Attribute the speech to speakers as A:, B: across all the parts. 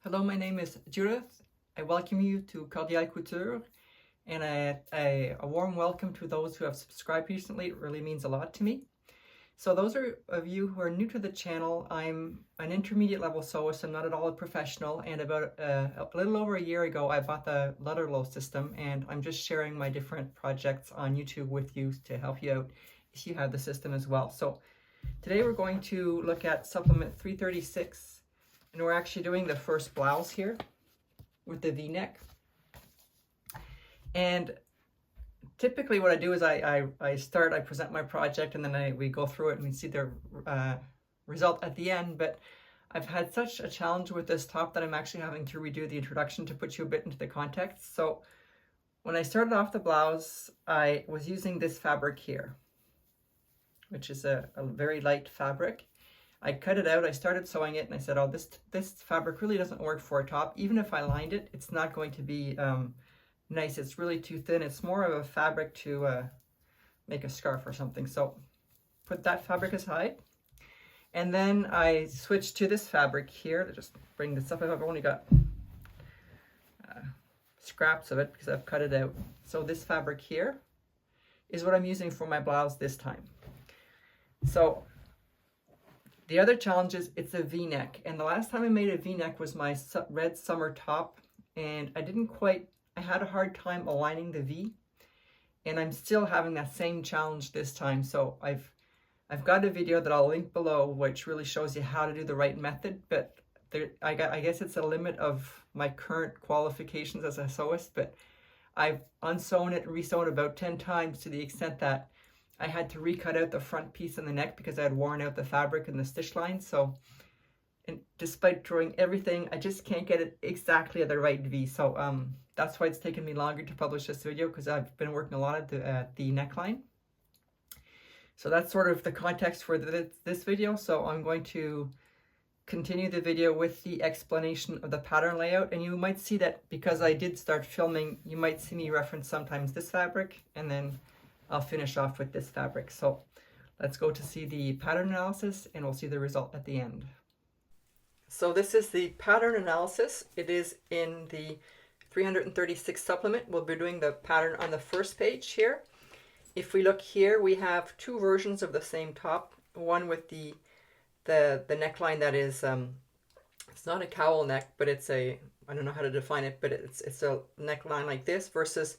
A: Hello, my name is Judith. I welcome you to Cordial Couture, and a warm welcome to those who have subscribed recently. It really means a lot to me. So those of you who are new to the channel, I'm an intermediate level sewist. I'm not at all a professional, and about a little over a year ago, I bought the Lutterloh system, and I'm just sharing my different projects on YouTube with you to help you out if you have the system as well. So today we're going to look at supplement 336. And we're actually doing the first blouse here with the V-neck. And typically what I do is I present my project, and then we go through it and we see the result at the end. But I've had such a challenge with this top that I'm actually having to redo the introduction to put you a bit into the context. So when I started off the blouse, I was using this fabric here, which is a very light fabric. I cut it out, I started sewing it, and I said, oh, this fabric really doesn't work for a top. Even if I lined it, it's not going to be nice. It's really too thin. It's more of a fabric to make a scarf or something. So put that fabric aside. And then I switched to this fabric here to just bring this up. I've only got scraps of it because I've cut it out. So this fabric here is what I'm using for my blouse this time. So the other challenge is it's a V-neck, and the last time I made a V-neck was my red summer top, and I had a hard time aligning the V, and I'm still having that same challenge this time. So I've got a video that I'll link below which really shows you how to do the right method, but I guess it's a limit of my current qualifications as a sewist, but I've unsewn it and resewn it about 10 times to the extent that I had to recut out the front piece and the neck because I had worn out the fabric and the stitch line. So, and despite drawing everything, I just can't get it exactly at the right V. So that's why it's taken me longer to publish this video, because I've been working a lot at the neckline. So that's sort of the context for this video. So I'm going to continue the video with the explanation of the pattern layout, and you might see that because I did start filming, you might see me reference sometimes this fabric, and then I'll finish off with this fabric. So let's go to see the pattern analysis, and we'll see the result at the end. So this is the pattern analysis. It is in the 336 supplement. We'll be doing the pattern on the first page here. If we look here, we have two versions of the same top. One with the neckline that is, it's not a cowl neck, but it's I don't know how to define it, but it's a neckline like this, versus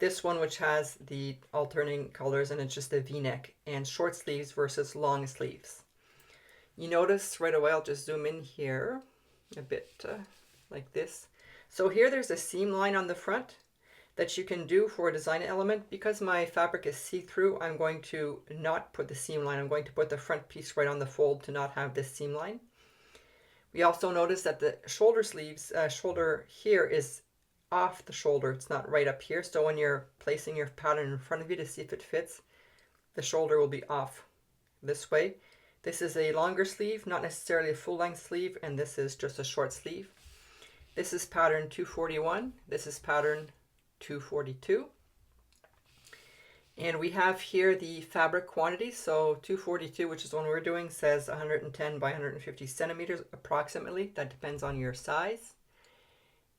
A: this one which has the alternating colors, and it's just a V-neck and short sleeves versus long sleeves. You notice right away, I'll just zoom in here a bit like this. So here there's a seam line on the front that you can do for a design element. Because my fabric is see-through, I'm going to not put the seam line. I'm going to put the front piece right on the fold to not have this seam line. We also notice that the shoulder sleeves, shoulder here is off the shoulder. It's not right up here. So when you're placing your pattern in front of you to see if it fits, the shoulder will be off this way. This is a longer sleeve, not necessarily a full-length sleeve, and this is just a short sleeve. This is pattern 241. This is pattern 242. And we have here the fabric quantity. So 242, which is the one we're doing, says 110 by 150 centimeters approximately. That depends on your size.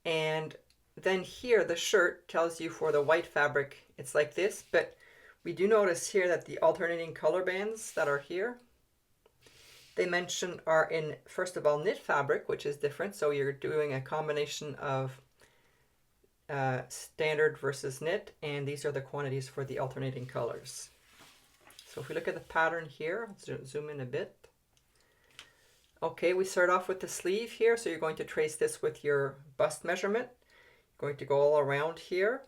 A: And then here the shirt tells you for the white fabric it's like this, but we do notice here that the alternating color bands that are here, they mention are in, first of all, knit fabric, which is different. So you're doing a combination of standard versus knit, and these are the quantities for the alternating colors. So if we look at the pattern here, let's zoom in a bit. Okay, we start off with the sleeve here, so you're going to trace this with your bust measurement. Going to go all around here.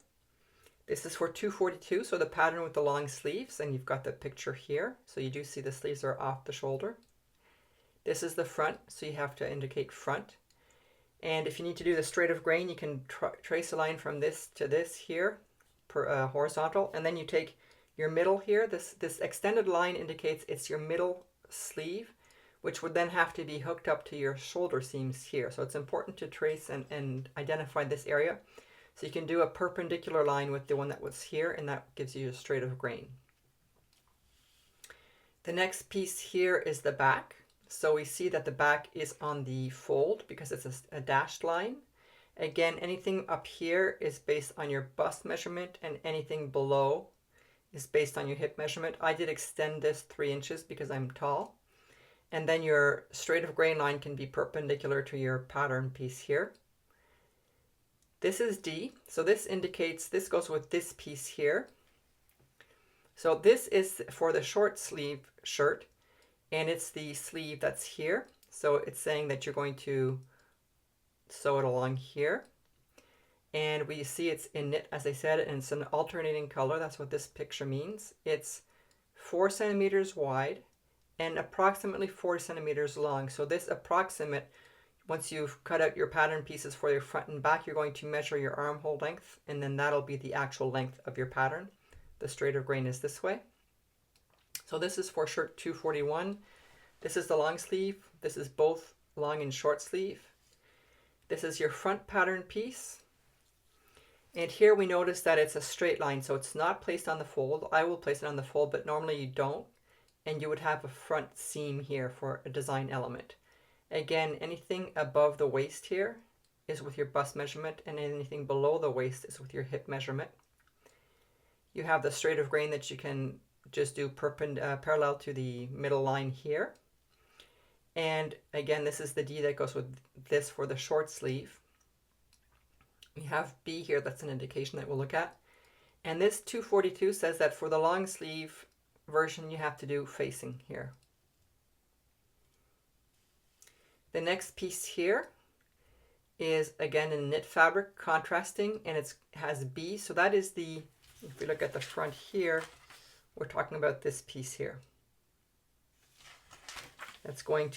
A: This is for 242, so the pattern with the long sleeves, and you've got the picture here. So you do see the sleeves are off the shoulder. This is the front, so you have to indicate front. And if you need to do the straight of grain, you can trace a line from this to this here, per horizontal, and then you take your middle here. This extended line indicates it's your middle sleeve, which would then have to be hooked up to your shoulder seams here. So it's important to trace and identify this area. So you can do a perpendicular line with the one that was here, and that gives you a straight of grain. The next piece here is the back. So we see that the back is on the fold because it's a dashed line. Again, anything up here is based on your bust measurement, and anything below is based on your hip measurement. I did extend this 3 inches because I'm tall. And then your straight of grain line can be perpendicular to your pattern piece here. This is D, so this indicates this goes with this piece here. So this is for the short sleeve shirt, and it's the sleeve that's here. So it's saying that you're going to sew it along here. And we see it's in knit, as I said, and it's an alternating color. That's what this picture means. It's 4 centimeters wide and approximately 4 centimeters long. So this approximate, once you've cut out your pattern pieces for your front and back, you're going to measure your armhole length, and then that'll be the actual length of your pattern. The straight of grain is this way. So this is for shirt 241. This is the long sleeve. This is both long and short sleeve. This is your front pattern piece. And here we notice that it's a straight line, so it's not placed on the fold. I will place it on the fold, but normally you don't. And you would have a front seam here for a design element. Again, anything above the waist here is with your bust measurement, and anything below the waist is with your hip measurement. You have the straight of grain that you can just do parallel to the middle line here. And again, this is the D that goes with this for the short sleeve. We have B here, that's an indication that we'll look at. And this 242 says that for the long sleeve version, you have to do facing here. The next piece here is again in knit fabric, contrasting, and it has B. So that is the, if we look at the front here, we're talking about this piece here. That's going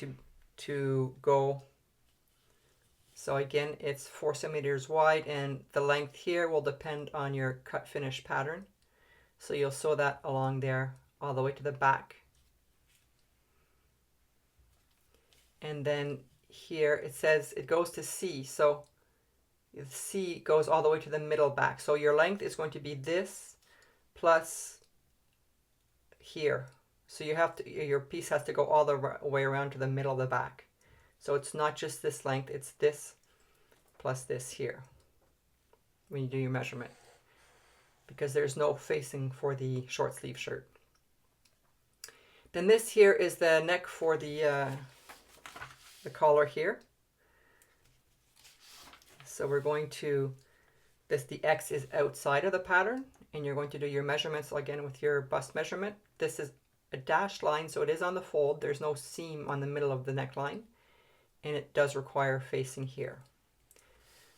A: to go, so again, it's 4 centimeters wide, and the length here will depend on your cut finish pattern. So you'll sew that along there all the way to the back. And then here it says it goes to C, so C goes all the way to the middle back. So your length is going to be this plus here. So you have to, your piece has to go all the way around to the middle of the back. So it's not just this length, it's this plus this here when you do your measurement, because there's no facing for the short sleeve shirt. Then this here is the neck for the collar here. So we're going to, the X is outside of the pattern, and you're going to do your measurements again with your bust measurement. This is a dashed line, so it is on the fold. There's no seam on the middle of the neckline, and it does require facing here.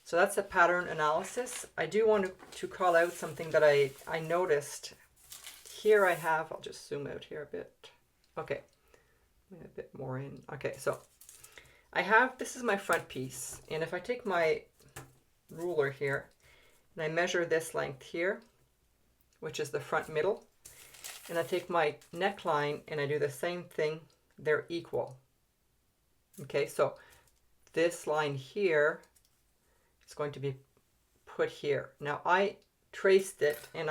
A: So that's the pattern analysis. I do want to call out something that I noticed. Here I have, I'll just zoom out here a bit. Okay, a bit more in. Okay, so I have, this is my front piece, and if I take my ruler here and I measure this length here, which is the front middle, and I take my neckline and I do the same thing, they're equal. Okay, so this line here is going to be put here. Now I traced it, and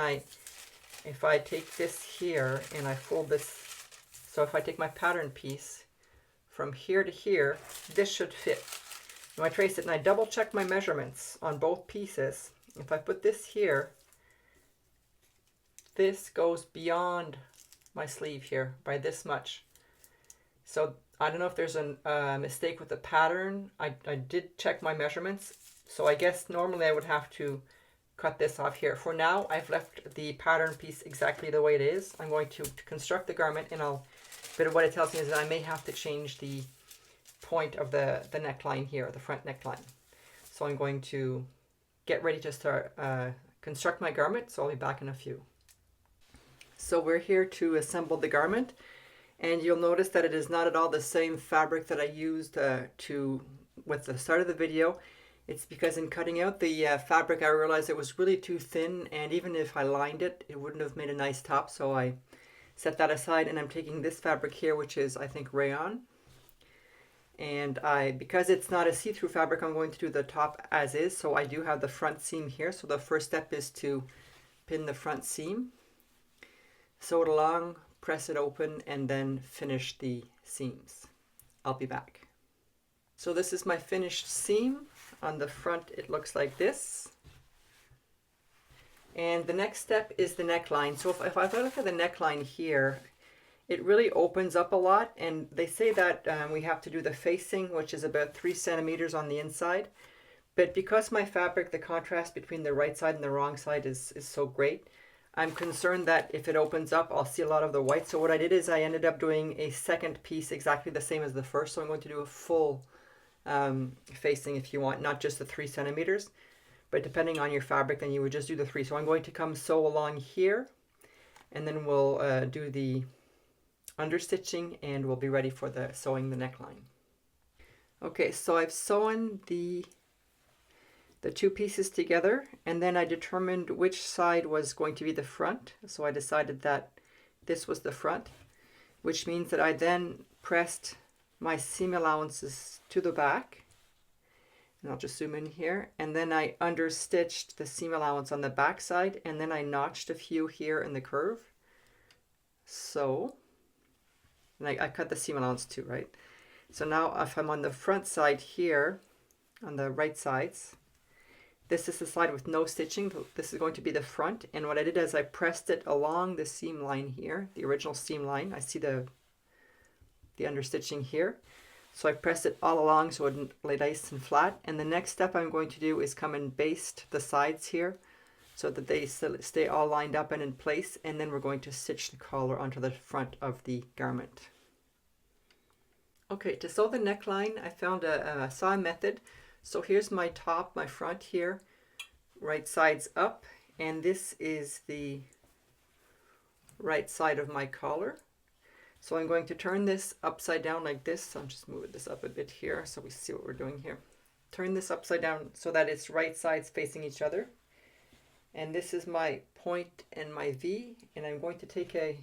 A: if I take this here and I fold this, so if I take my pattern piece from here to here, this should fit. Now I trace it and I double check my measurements on both pieces. If I put this here, this goes beyond my sleeve here by this much. So I don't know if there's a mistake with the pattern. I did check my measurements. So I guess normally I would have to cut this off here. For now, I've left the pattern piece exactly the way it is. I'm going to construct the garment, and but what it tells me is that I may have to change the point of the neckline here, the front neckline. So I'm going to get ready to start construct my garment. So I'll be back in a few. So we're here to assemble the garment, and you'll notice that it is not at all the same fabric that I used with the start of the video. It's because in cutting out the fabric, I realized it was really too thin, and even if I lined it, it wouldn't have made a nice top. So I set that aside, and I'm taking this fabric here, which is, I think, rayon. And because it's not a see-through fabric, I'm going to do the top as is. So I do have the front seam here. So the first step is to pin the front seam, sew it along, press it open, and then finish the seams. I'll be back. So this is my finished seam. On the front it looks like this. And the next step is the neckline. So if I look at the neckline here, it really opens up a lot, and they say that we have to do the facing, which is about 3 centimeters on the inside. But because my fabric, the contrast between the right side and the wrong side is so great, I'm concerned that if it opens up, I'll see a lot of the white. So what I did is I ended up doing a second piece exactly the same as the first. So I'm going to do a full facing if you want, not just the 3 centimeters. But depending on your fabric, then you would just do the 3. So I'm going to come sew along here, and then we'll do the understitching, and we'll be ready for the sewing the neckline. Okay, so I've sewn the 2 pieces together, and then I determined which side was going to be the front. So I decided that this was the front, which means that I then pressed my seam allowances to the back. And I'll just zoom in here, and then I understitched the seam allowance on the back side, and then I notched a few here in the curve. So, and I cut the seam allowance too, right? So now if I'm on the front side here, on the right sides, this is the side with no stitching. This is going to be the front, and what I did is I pressed it along the seam line here, the original seam line. I see the understitching here. So I pressed it all along so it would lay nice and flat. And the next step I'm going to do is come and baste the sides here so that they stay all lined up and in place. And then we're going to stitch the collar onto the front of the garment. Okay, to sew the neckline, I found a saw method. So here's my top, my front here, right sides up. And this is the right side of my collar. So I'm going to turn this upside down like this. I'm just moving this up a bit here so we see what we're doing here. Turn this upside down so that it's right sides facing each other. And this is my point and my V. And I'm going to take a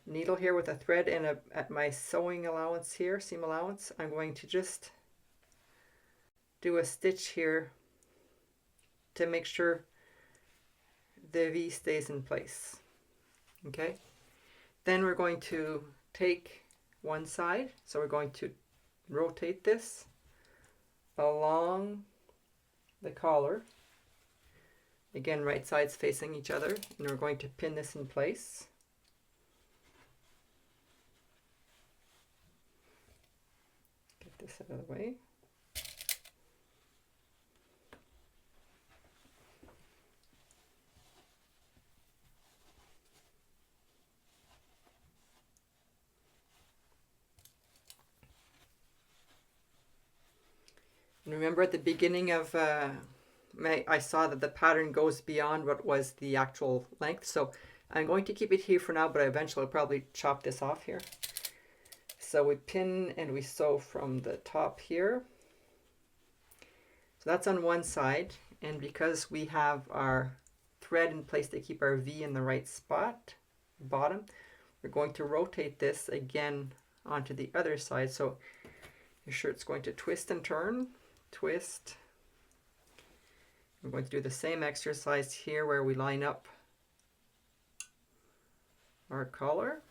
A: needle here with a thread and at my sewing allowance here, seam allowance, I'm going to just do a stitch here to make sure the V stays in place. Okay. Then we're going to take one side, so we're going to rotate this along the collar. Again, right sides facing each other, and we're going to pin this in place. Get this out of the way. And remember at the beginning of I saw that the pattern goes beyond what was the actual length. So I'm going to keep it here for now, but eventually I'll probably chop this off here. So we pin and we sew from the top here. So that's on one side. And because we have our thread in place to keep our V in the right spot, bottom, we're going to rotate this again onto the other side. So your shirt's going to twist and turn. Twist. I'm going to do the same exercise here where we line up our collar.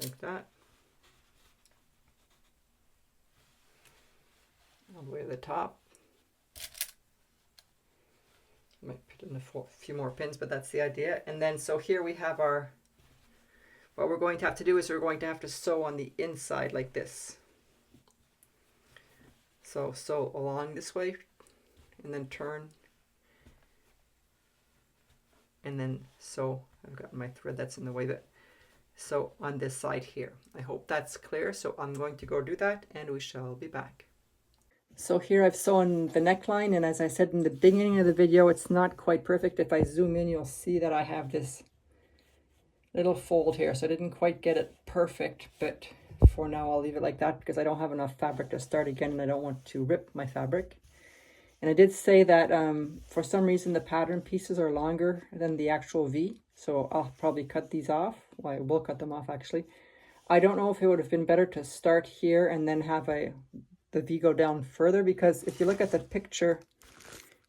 A: Like that. All the way to the top. Might put in a few more pins, but that's the idea. And then so here we have our, what we're going to have to do is we're going to have to sew on the inside like this. So sew along this way and then turn and then sew. I've got my thread that's in the way, but sew on this side here. I hope that's clear. So I'm going to go do that and we shall be back. So here I've sewn the neckline, and as I said in the beginning of the video, it's not quite perfect. If I zoom in, you'll see that I have this little fold here, so I didn't quite get it perfect, but for now I'll leave it like that because I don't have enough fabric to start again and I don't want to rip my fabric. And I did say that for some reason the pattern pieces are longer than the actual V, so I'll probably cut these off. Well, I will cut them off actually. I don't know if it would have been better to start here and then have a the V go down further, because if you look at the picture,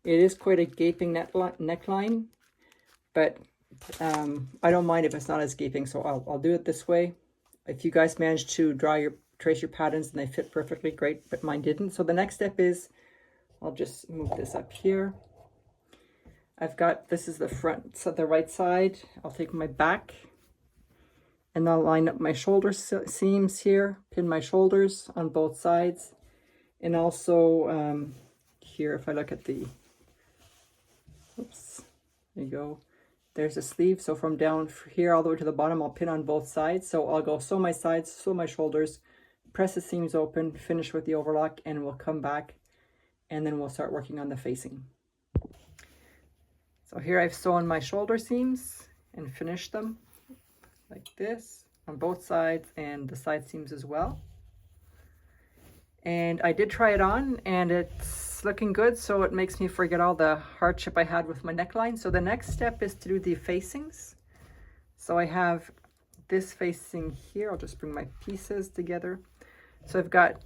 A: it is quite a gaping neckline, but I don't mind if it's not as gaping, so I'll do it this way. If you guys manage to trace your patterns and they fit perfectly, great, but mine didn't. So the next step is, I'll just move this up here. I've got, this is the front, so the right side. I'll take my back and I'll line up my shoulder seams here, pin my shoulders on both sides. And also here, if I look at the, oops, there you go. There's a sleeve, so from down here all the way to the bottom, I'll pin on both sides. So I'll go sew my sides, sew my shoulders, press the seams open, finish with the overlock, and we'll come back and then we'll start working on the facing. So here I've sewn my shoulder seams and finished them like this on both sides and the side seams as well. And I did try it on and it's looking good, so it makes me forget all the hardship I had with my neckline. So the next step is to do the facings. So I have this facing here. I'll just bring my pieces together. So I've got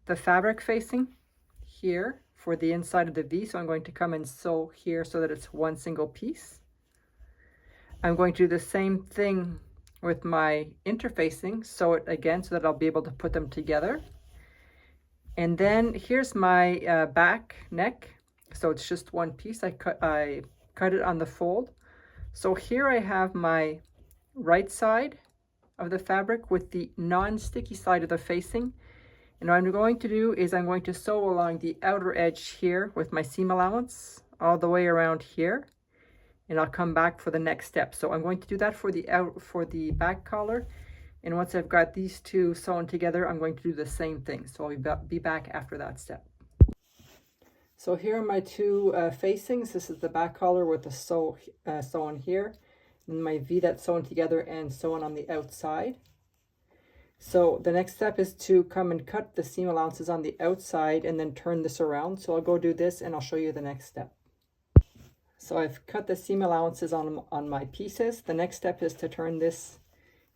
A: the fabric facing here for the inside of the V. So I'm going to come and sew here so that it's one single piece. I'm going to do the same thing with my interfacing, sew it again so that I'll be able to put them together. And then here's my back neck. So it's just one piece. I cut it on the fold. So here I have my right side of the fabric with the non-sticky side of the facing. And what I'm going to do is I'm going to sew along the outer edge here with my seam allowance all the way around here. And I'll come back for the next step. So I'm going to do that for the back collar. And once I've got these two sewn together, I'm going to do the same thing. So I'll be back after that step. So here are my two facings. This is the back collar with the sewn here, and my V that's sewn together and sewn on the outside. So the next step is to come and cut the seam allowances on the outside and then turn this around. So I'll go do this and I'll show you the next step. So I've cut the seam allowances on my pieces. The next step is to turn this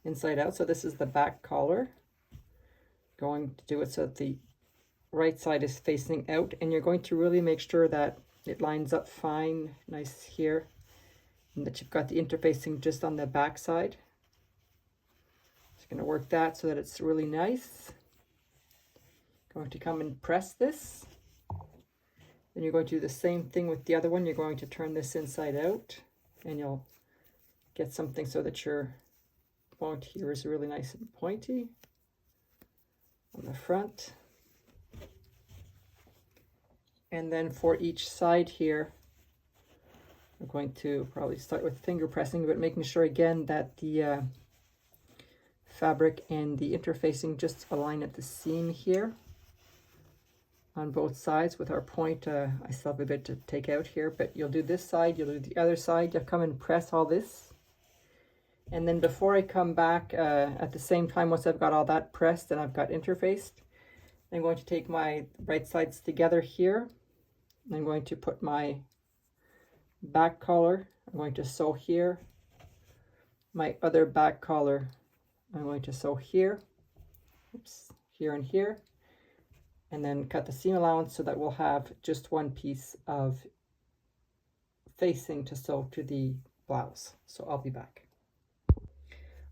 A: inside out. So this is the back collar. Going to do it so that the right side is facing out, and you're going to really make sure that it lines up fine, nice here, and that you've got the interfacing just on the back side. Just going to work that so that it's really nice. Going to come and press this. Then you're going to do the same thing with the other one. You're going to turn this inside out and you'll get something so that your point here is really nice and pointy on the front. And then for each side here, I'm going to probably start with finger pressing, but making sure again that the fabric and the interfacing just align at the seam here on both sides with our point. I still have a bit to take out here, but you'll do this side, you'll do the other side, you'll come and press all this. And then before I come back at the same time, once I've got all that pressed and I've got interfaced, I'm going to take my right sides together here. I'm going to put my back collar, I'm going to sew here. My other back collar, I'm going to sew here, oops, here and here. And then cut the seam allowance so that we'll have just one piece of facing to sew to the blouse. So I'll be back.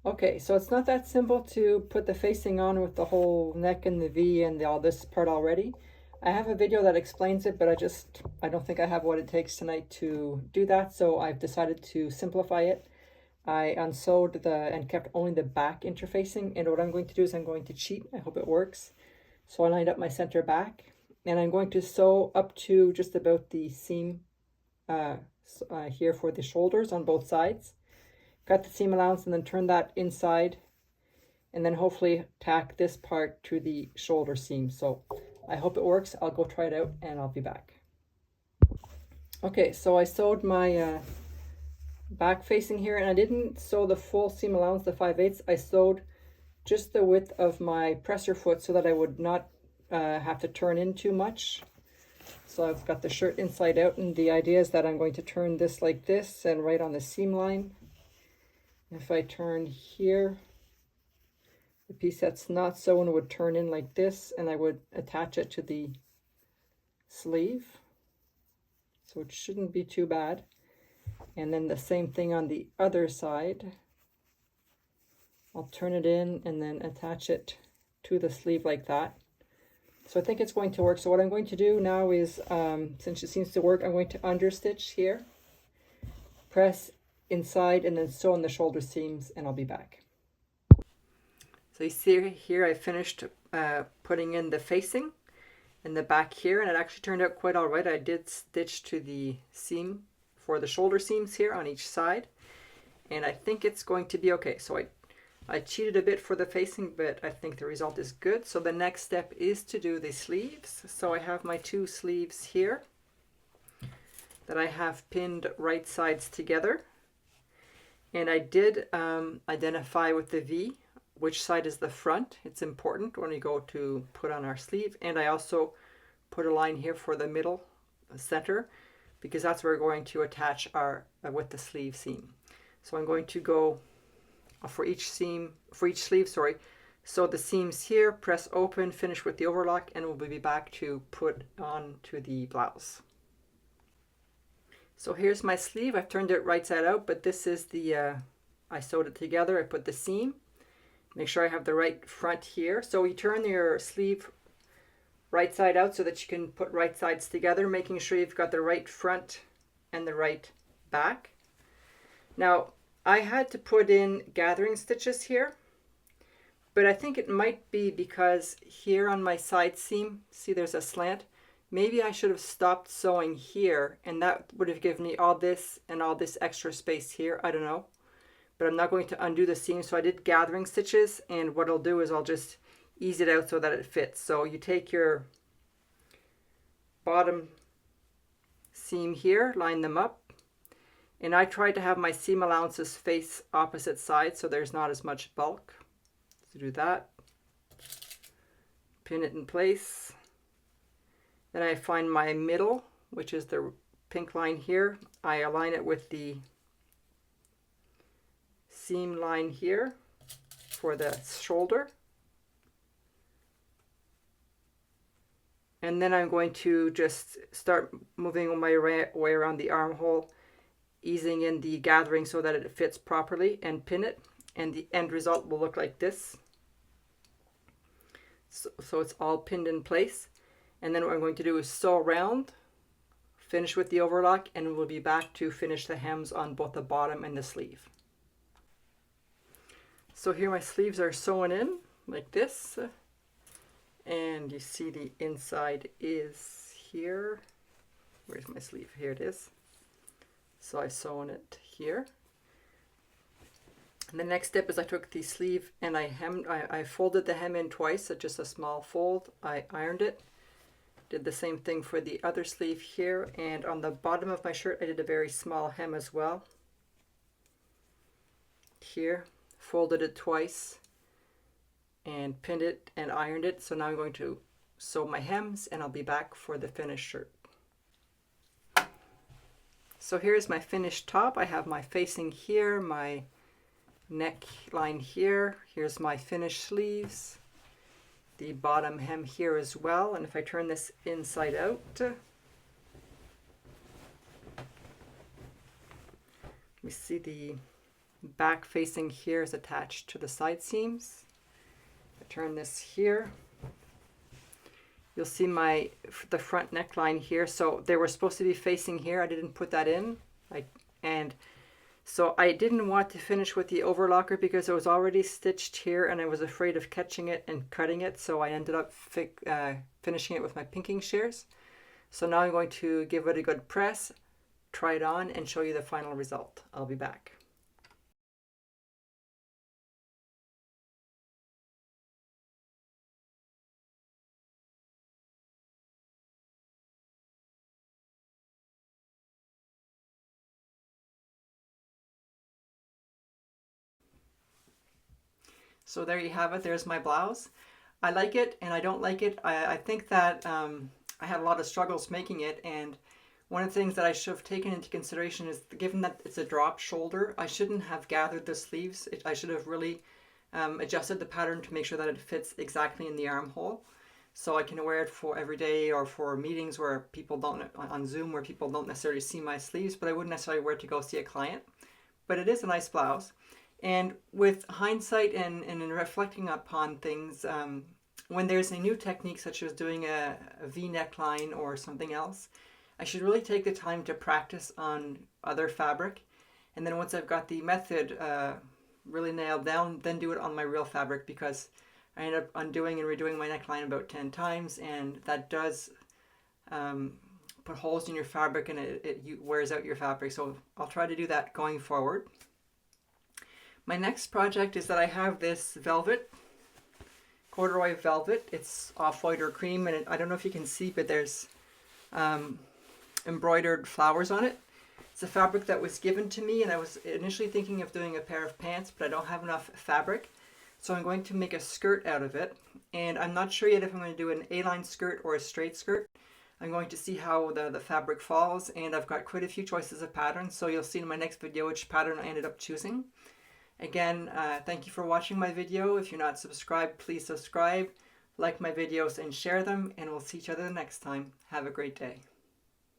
A: Okay, so it's not that simple to put the facing on with the whole neck and the V and all this part already. I have a video that explains it, but I don't think I have what it takes tonight to do that, so I've decided to simplify it. I unsewed and kept only the back interfacing, and what I'm going to do is I'm going to cheat. I hope it works. So I lined up my center back, and I'm going to sew up to just about the seam here for the shoulders on both sides. Cut the seam allowance and then turn that inside, and then hopefully tack this part to the shoulder seam. So I hope it works. I'll go try it out and I'll be back. Okay, so I sewed my back facing here, and I didn't sew the full seam allowance, the 5/8. I sewed just the width of my presser foot so that I would not have to turn in too much. So I've got the shirt inside out, and the idea is that I'm going to turn this like this and right on the seam line. If I turn here, The piece that's not sewn would turn in like this, and I would attach it to the sleeve. So it shouldn't be too bad. And then the same thing on the other side. I'll turn it in and then attach it to the sleeve like that. So I think it's going to work. So what I'm going to do now is, since it seems to work, I'm going to understitch here, press inside, and then sew on the shoulder seams, and I'll be back. So you see here I finished putting in the facing in the back here, and it actually turned out quite all right. I did stitch to the seam for the shoulder seams here on each side, and I think it's going to be okay. So I cheated a bit for the facing, but I think the result is good. So the next step is to do the sleeves. So I have my two sleeves here that I have pinned right sides together, and I did identify with the V which side is the front. It's important when we go to put on our sleeve. And I also put a line here for the middle center, because that's where we're going to attach our with the sleeve seam. So I'm going to go for each sleeve, sorry. So the seams here, press open, finish with the overlock, and we'll be back to put on to the blouse. So here's my sleeve. I've turned it right side out, but this is the, I sewed it together. I put the seam. Make sure I have the right front here. So you turn your sleeve right side out so that you can put right sides together, making sure you've got the right front and the right back. Now, I had to put in gathering stitches here, but I think it might be because here on my side seam, see there's a slant. Maybe I should have stopped sewing here, and that would have given me all this and all this extra space here. I don't know. But I'm not going to undo the seam, so I did gathering stitches, and what I'll do is I'll just ease it out so that it fits. So you take your bottom seam here, line them up, and I tried to have my seam allowances face opposite sides so there's not as much bulk. So do that, pin it in place. Then I find my middle, which is the pink line here. I align it with the seam line here for the shoulder, and then I'm going to just start moving my way around the armhole, easing in the gathering so that it fits properly, and pin it, and the end result will look like this. So it's all pinned in place, and then what I'm going to do is sew around, finish with the overlock, and we'll be back to finish the hems on both the bottom and the sleeve. So here my sleeves are sewn in like this, and you see the inside is here. Where's my sleeve? Here it is. So I sewn it here. And the next step is I took the sleeve and I folded the hem in twice, so just a small fold. I ironed it. Did the same thing for the other sleeve here, and on the bottom of my shirt I did a very small hem as well. Here. Folded it twice and pinned it and ironed it. So now I'm going to sew my hems, and I'll be back for the finished shirt. So here's my finished top. I have my facing here, my neckline here. Here's my finished sleeves, the bottom hem here as well. And if I turn this inside out, we see the back facing here is attached to the side seams. I turn this here. You'll see the front neckline here. So they were supposed to be facing here. I didn't put that in. And so I didn't want to finish with the overlocker because it was already stitched here, and I was afraid of catching it and cutting it. So I ended up finishing it with my pinking shears. So now I'm going to give it a good press, try it on, and show you the final result. I'll be back. So there you have it. There's my blouse. I like it and I don't like it. I think that I had a lot of struggles making it, and one of the things that I should have taken into consideration is, given that it's a drop shoulder, I shouldn't have gathered the sleeves. I should have really adjusted the pattern to make sure that it fits exactly in the armhole. So I can wear it for every day or for meetings where people don't, on Zoom, where people don't necessarily see my sleeves, but I wouldn't necessarily wear it to go see a client. But it is a nice blouse. And with hindsight and in reflecting upon things, when there's a new technique such as doing a V neckline or something else, I should really take the time to practice on other fabric. And then once I've got the method really nailed down, then do it on my real fabric, because I end up undoing and redoing my neckline about 10 times, and that does put holes in your fabric, and it wears out your fabric. So I'll try to do that going forward. My next project is that I have this velvet, corduroy velvet. It's off-white or cream, and I don't know if you can see, but there's embroidered flowers on it. It's a fabric that was given to me, and I was initially thinking of doing a pair of pants, but I don't have enough fabric. So I'm going to make a skirt out of it, and I'm not sure yet if I'm going to do an A-line skirt or a straight skirt. I'm going to see how the fabric falls, and I've got quite a few choices of patterns, so you'll see in my next video which pattern I ended up choosing. Again, thank you for watching my video. If you're not subscribed, please subscribe, like my videos, and share them, and we'll see each other the next time. Have a great day.